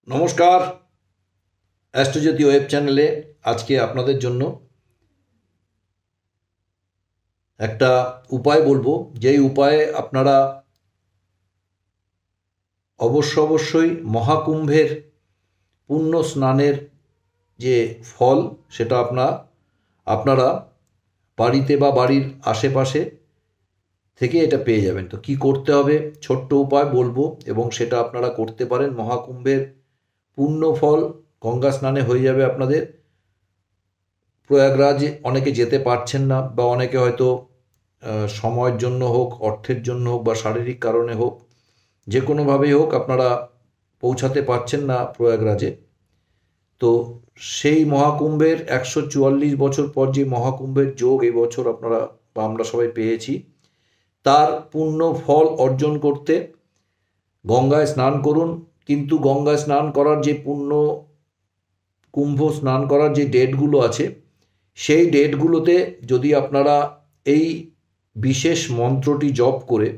নমস্কার। অ্যাস্ট্রোজ্যোতি ওয়েব চ্যানেলে আজকে আপনাদের জন্য একটা উপায় বলবো, যেই উপায়ে আপনারা অবশ্যই মহাকুম্ভের পুণ্য স্নানের যে ফল সেটা আপনারা বাড়িতে বা বাড়ির আশেপাশে থেকে এটা পেয়ে যাবেন। তো কি করতে হবে, ছোট্ট উপায় বলবো এবং সেটা আপনারা করতে পারেন। মহাকুম্ভের পুণ্য ফল গঙ্গা স্নানে হয়ে যাবে আপনাদের। প্রয়াগরাজ অনেকে যেতে পারছেন না, বা অনেকে হয়তো সময়ের জন্য হোক, অর্থের জন্য হোক, বা শারীরিক কারণে হোক, যে কোনোভাবেই হোক আপনারা পৌঁছাতে পারছেন না প্রয়াগরাজে। তো সেই মহাকুম্ভের 144 বছর পর যে মহাকুম্ভের যোগ এই বছর আপনারা বা আমরা সবাই পেয়েছি, তার পুণ্য ফল অর্জন করতে গঙ্গায় স্নান করুন। কিন্তু গঙ্গায় স্নান করার যে কুম্ভ স্নান করার যে ডেটগুলো আছে, সেই ডেটগুলোতে যদি আপনারা এই বিশেষ মন্ত্রটি জপ করে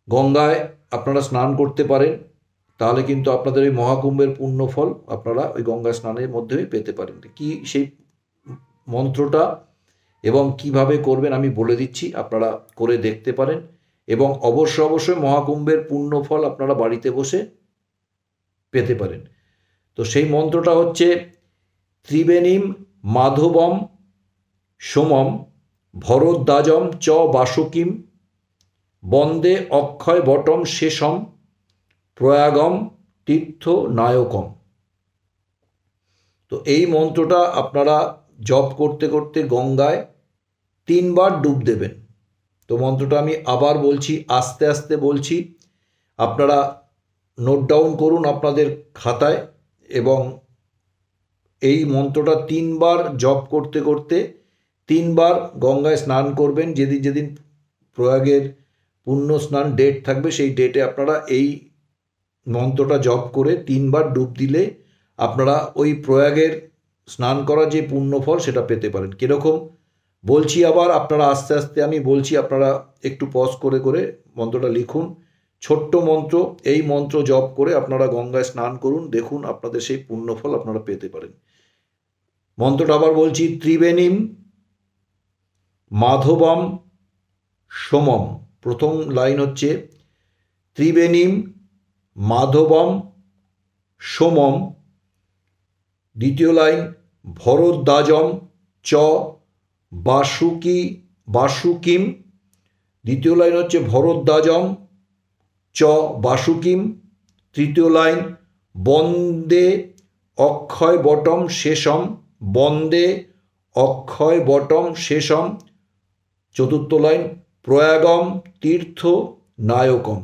গঙ্গায় আপনারা স্নান করতে পারেন, তাহলে কিন্তু আপনাদের ওই মহাকুম্ভের পুণ্যফল আপনারা ওই গঙ্গা স্নানের মধ্যেই পেতে পারেন। কি সেই মন্ত্রটা এবং কিভাবে করবেন আমি বলে দিচ্ছি, আপনারা করে দেখতে পারেন এবং অবশ্যই মহাকুম্ভের পুণ্যফল আপনারা বাড়িতে বসে পেতে পারেন। তো সেই মন্ত্রটা হচ্ছে ত্রিবেণীম মাধবম সোমম ভরদ্বাজম চ বাসুকিম বন্দে অক্ষয় বটম শেষম প্রয়াগম তীর্থ নায়কম। তো এই মন্ত্রটা আপনারা জপ করতে করতে গঙ্গায় 3 বার ডুব দেবেন। তো মন্ত্রটা আমি আবার বলছি, আস্তে আস্তে বলছি, আপনারা নোট ডাউন করুন আপনাদের খাতায় এবং এই মন্ত্রটা 3 বার জপ করতে করতে 3 বার গঙ্গায় স্নান করবেন। যেদিন প্রয়াগের পুণ্য স্নান ডেট থাকবে সেই ডেটে আপনারা এই মন্ত্রটা জপ করে 3 বার ডুব দিলে আপনারা ওই প্রয়াগের স্নান করা যে পুণ্যফল সেটা পেতে পারেন। কীরকম বলছি আবার, আপনারা আস্তে আস্তে আমি বলছি, আপনারা একটু পজ করে করে মন্ত্রটা লিখুন। ছোট্ট মন্ত্র, এই মন্ত্র জপ করে আপনারা গঙ্গায় স্নান করুন, দেখুন আপনাদের সেই পুণ্যফল আপনারা পেতে পারেন। মন্ত্রটা আবার বলছি, ত্রিবেণীম মাধবম সোমম। প্রথম লাইন হচ্ছে ত্রিবেণীম মাধবম সোমম। দ্বিতীয় লাইন ভরদ্বাজম চ বাসুকিম। দ্বিতীয় লাইন হচ্ছে ভরদ্বাজম চ বাসুকিম। তৃতীয় লাইন বন্দে অক্ষয় বটম শেষম। বন্দে অক্ষয় বটম শেষম। চতুর্থ লাইন প্রয়াগম তীর্থ নায়কম।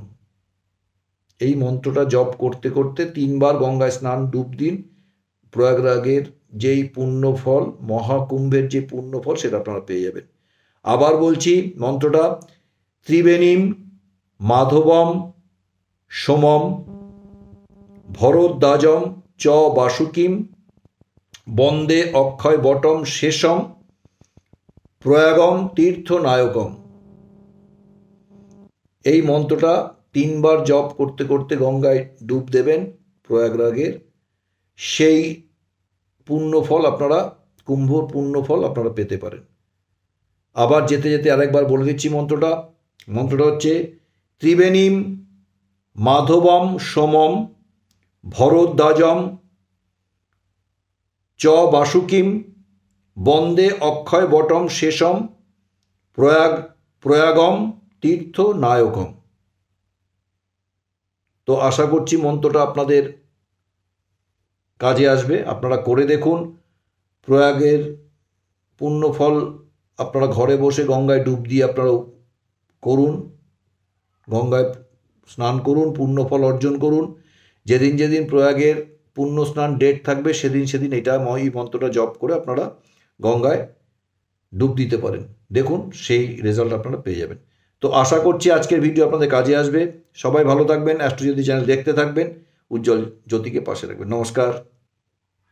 এই মন্ত্রটা জপ করতে করতে 3 বার গঙ্গায় স্নান ডুব দিন। প্রয়াগরাগের যেই পুণ্যফল, মহাকুম্ভের যে পুণ্যফল সেটা আপনারা পেয়ে যাবেন। আবার বলছি মন্ত্রটা, ত্রিবেণীম মাধবম সোমম ভরদ্বাজম চ বাসুকিম বন্দে অক্ষয় বটম শেষম প্রয়াগম তীর্থ নায়কম। এই মন্ত্রটা 3 বার জপ করতে করতে গঙ্গায় ডুব দেবেন। প্রয়াগরাগের সেই পুণ্যফল আপনারা, কুম্ভর পুণ্যফল আপনারা পেতে পারেন। আবার যেতে যেতে আরেকবার বলে দিচ্ছি মন্ত্রটা হচ্ছে ত্রিবেণীম মাধবম সোমম ভরদ্বাজম চ বাসুকিম বন্দে অক্ষয় বটম শেষম প্রয়াগম তীর্থ নায়কম। তো আশা করছি মন্ত্রটা আপনাদের কাজে আসবে, আপনারা করে দেখুন। প্রয়াগের পুণ্যফল আপনারা ঘরে বসে গঙ্গায় ডুব দিয়ে আপনারা করুন, গঙ্গায় স্নান করুন, পুণ্যফল অর্জন করুন। যেদিন প্রয়াগের পুণ্য স্নান ডেট থাকবে সেদিন এই মন্ত্রটা জপ করে আপনারা গঙ্গায় ডুব দিতে পারেন, দেখুন সেই রেজাল্ট আপনারা পেয়ে যাবেন। তো আশা করছি আজকের ভিডিও আপনাদের কাজে আসবে। সবাই ভালো থাকবেন, অ্যাস্ট্রোজ্যোতি চ্যানেল দেখতে থাকবেন, উজ্জ্বল জ্যোতিকে পাশে রাখবেন। নমস্কার।